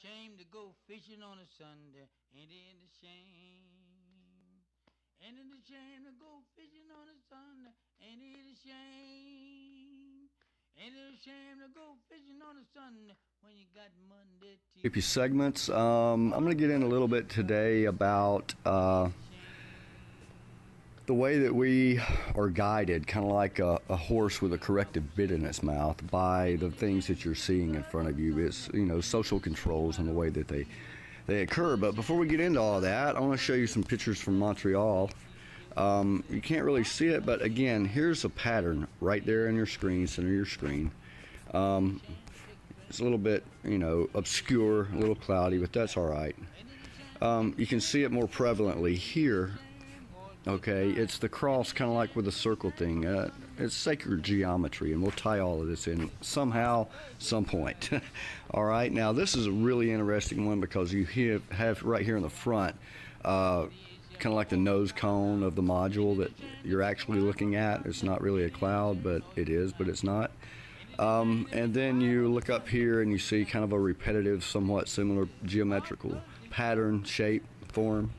shame to go fishing on a Sunday? Ain't it a shame? Ain't it a shame to go fishing on a Sunday? Ain't it a shame? Ain't it a shame to go fishing on a Sunday when you got Monday, Creepy Tuesday? segments. I'm going to get in a little bit today about the way that we are guided, kind of like a horse with a corrective bit in its mouth, by the things that you're seeing in front of you. It's, social controls and the way that they occur. But before we get into all that, I want to show you some pictures from Montreal. You can't really see it, but again, here's a pattern right there in your screen, center of your screen. It's a little bit, obscure, a little cloudy, but that's all right. You can see it more prevalently here. Okay, it's the cross, kind of like with the circle thing. It's sacred geometry, and we'll tie all of this in somehow, some point. All right, now this is a really interesting one because you have right here in the front, kind of like the nose cone of the module that you're actually looking at. It's not really a cloud, but it is, but it's not. And then you look up here and you see kind of a repetitive, somewhat similar geometrical pattern, shape, form.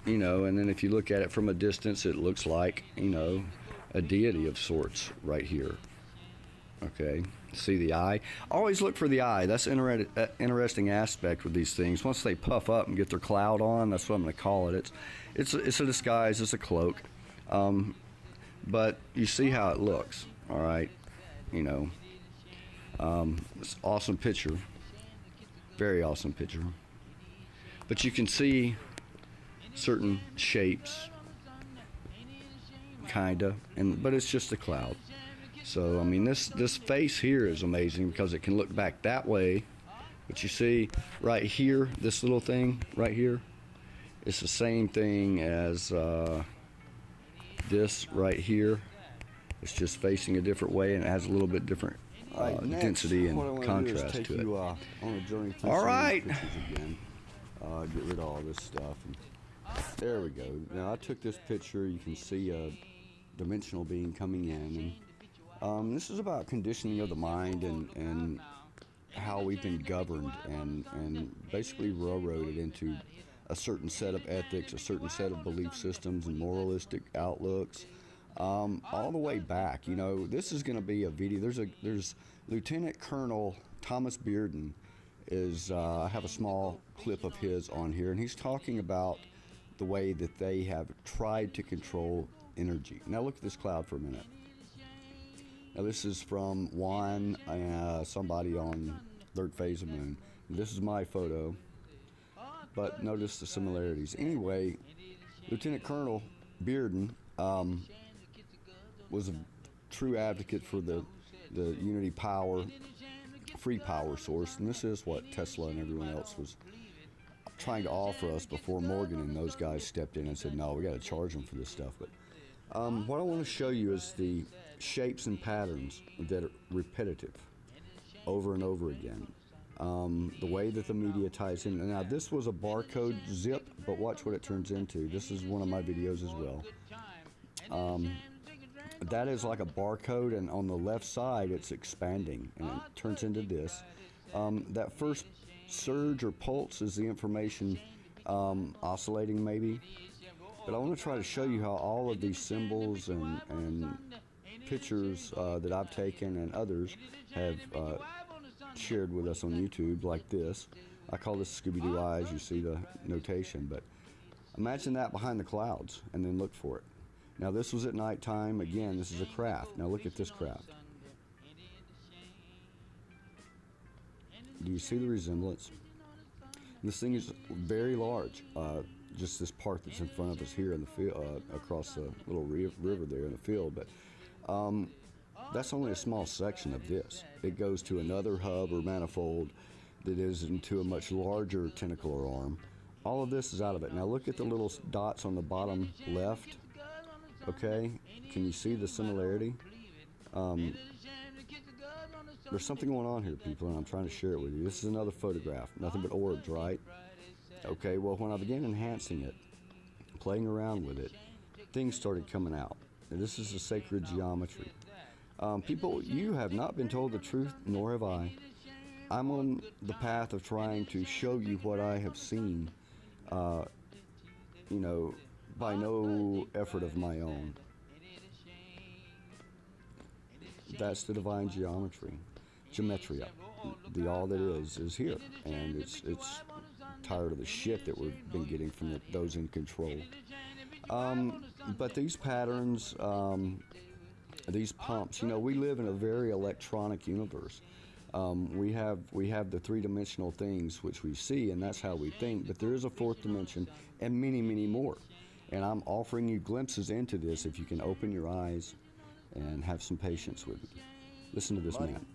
And then if you look at it from a distance, it looks like, a deity of sorts right here. Okay, see the eye? Always look for the eye. That's an interesting aspect with these things. Once they puff up and get their cloud on, that's what I'm going to call it. It's a disguise, it's a cloak. But you see how it looks, all right? It's an awesome picture. Very awesome picture. But you can see certain shapes, kinda, but it's just a cloud. So I mean, this face here is amazing because it can look back that way, but you see right here, this little thing right here, it's the same thing as this right here. It's just facing a different way, and it has a little bit different density and contrast to it. On a journey through all right. Again. Get rid of all this stuff. There we go. Now I took this picture. You can see a dimensional being coming in, and this is about conditioning of the mind and how we've been governed and basically railroaded into a certain set of ethics, a certain set of belief systems and moralistic outlooks, all the way back. This is going to be a video. There's Lieutenant Colonel Thomas Bearden. I have a small clip of his on here, and he's talking about the way that they have tried to control energy. Now look at this cloud for a minute. Now this is from Juan, somebody on third phase of moon. This is my photo, but notice the similarities. Anyway, Lieutenant Colonel Bearden was a true advocate for the unity power, free power source, and this is what Tesla and everyone else was trying to offer us before Morgan and those guys stepped in and said, no, we got to charge them for this stuff. But what I want to show you is the shapes and patterns that are repetitive over and over again. The way that the media ties in. Now this was a barcode zip, but watch what it turns into. This is one of my videos as well. That is like a barcode, and on the left side it's expanding and it turns into this. That first surge or pulse is the information oscillating maybe, but I want to try to show you how all of these symbols and pictures that I've taken and others have shared with us on YouTube, like this. I call this Scooby-Doo eyes. You see the notation, but imagine that behind the clouds and then look for it. Now this was at nighttime. Again, this is a craft. Now look at this craft. Do you see the resemblance? This thing is very large. Just this part that's in front of us here in the field, across the little river there in the field. But that's only a small section of this. It goes to another hub or manifold that is into a much larger tentacle or arm. All of this is out of it. Now look at the little dots on the bottom left. Okay, can you see the similarity? There's something going on here, people, and I'm trying to share it with you. This is another photograph, nothing but orbs, right? Okay, well, when I began enhancing it, playing around with it, things started coming out. And this is the sacred geometry. People, you have not been told the truth, nor have I. I'm on the path of trying to show you what I have seen, you know, by no effort of my own. That's the divine geometry, geometria. The all that is here, and it's tired of the shit that we've been getting from those in control. But these patterns, these pumps, you know, we live in a very electronic universe. We have the three-dimensional things which we see, and that's how we think. But there is a fourth dimension, and many, many more. And I'm offering you glimpses into this if you can open your eyes and have some patience with me. Listen to this man.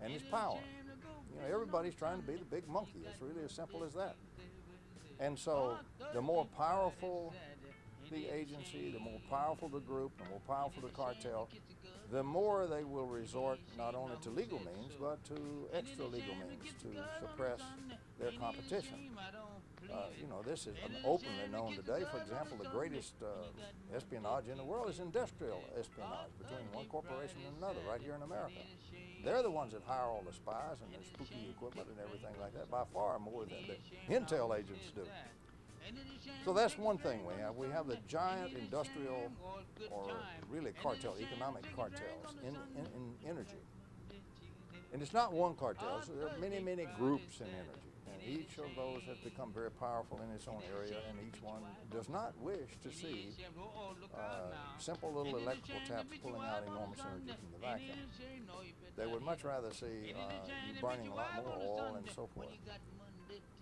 And his power. You know, everybody's trying to be the big monkey. It's really as simple as that. And so the more powerful the agency, the more powerful the group, the more powerful the cartel, the more they will resort not only to legal means, but to extra legal means to suppress their competition. You know, this is openly known today. For example, the greatest espionage in the world is industrial espionage between one corporation and another right here in America. They're the ones that hire all the spies and the spooky equipment and everything like that, by far more than the intel agents do. So that's one thing we have. We have the giant industrial, or really cartel, economic cartels in energy. And it's not one cartel, so there are many, many groups in energy. And each of those has become very powerful in its own area, and each one does not wish to see simple little electrical taps pulling out enormous energy from the vacuum. They would much rather see you burning a lot more oil and so forth.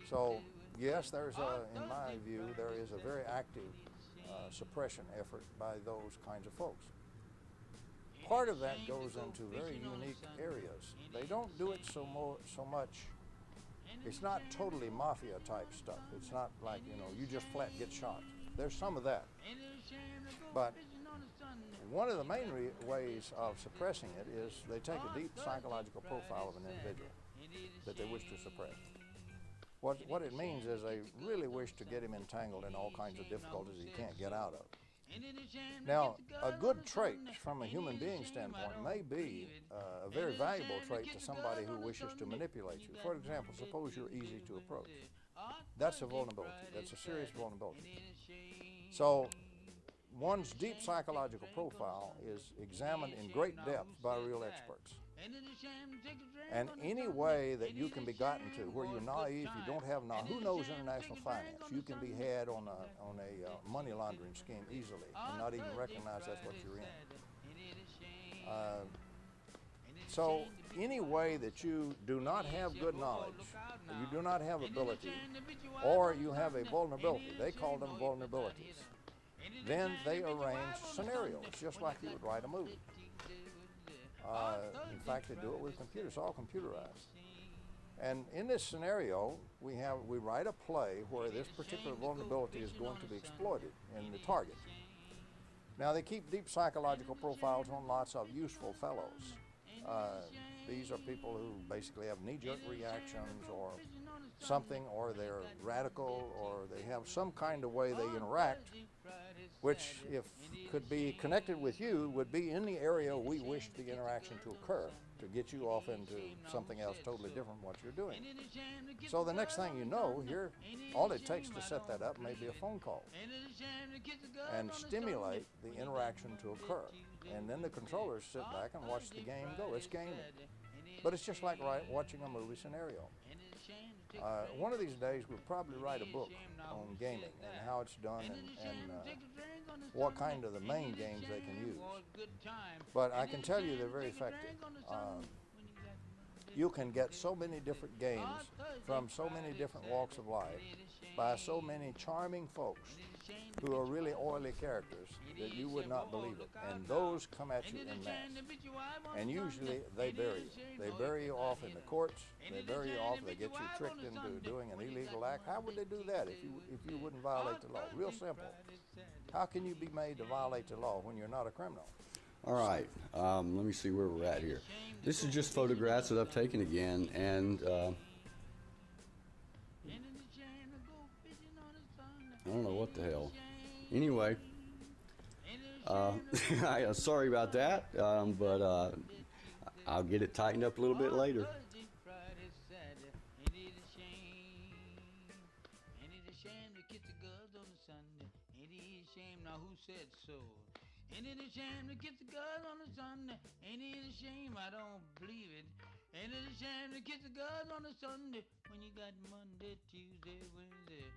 So, yes, there's in my view, there is a very active suppression effort by those kinds of folks. Part of that goes into very unique areas. They don't do it so much. It's not totally mafia type stuff. It's not like, you know, you just flat get shot. There's some of that. But one of the main ways of suppressing it is they take a deep psychological profile of an individual that they wish to suppress. What it means is they really wish to get him entangled in all kinds of difficulties he can't get out of. Now, a good trait from a human being standpoint may be a very valuable trait to somebody who wishes to manipulate you. For example, suppose you're easy to approach. That's a vulnerability. That's a serious vulnerability. So one's deep psychological profile is examined in great depth by real experts. And any way that you can be gotten to where you're naive, you don't have knowledge, who knows international finance? You can be had on a money laundering scheme easily and not even recognize that's what you're in. So any way that you do not have good knowledge, you do not have ability, or you have a vulnerability, they call them vulnerabilities, then they arrange scenarios just like you would write a movie. In fact, they do it with computers, all computerized. And in this scenario, we write a play where this particular vulnerability is going to be exploited in the target. Now, they keep deep psychological profiles on lots of useful fellows. These are people who basically have knee-jerk reactions or something, or they're radical, or they have some kind of way they interact, which, if could be connected with you, would be in the area we wish the interaction to occur, to get you off into something else totally different from what you're doing. So the next thing you know, here, all it takes to set that up may be a phone call and stimulate the interaction to occur. And then the controllers sit back and watch the game go. It's gaming. But it's just like watching a movie scenario. One of these days we'll probably write a book on gaming and how it's done and what kind of the main games they can use. But I can tell you they're very effective. You can get so many different games from so many different walks of life by so many charming folks who are really oily characters that you would not believe it. And those come at you in mass. And usually they bury you. They bury you off in the courts. They bury you off. They get you tricked into doing an illegal act. How would they do that if you wouldn't violate the law? Real simple. How can you be made to violate the law when you're not a criminal? All right, let me see where we're at here. This is just photographs that I've taken again, and I don't know what the hell. Anyway, sorry about that, but I'll get it tightened up a little bit later. shame to kiss the girls on a Sunday? Ain't it a shame? Now who said so? Ain't it a shame to kiss the girls on a Sunday? Ain't it a shame? I don't believe it. Ain't it a shame to kiss the girls on a Sunday when you got Monday, Tuesday, Wednesday,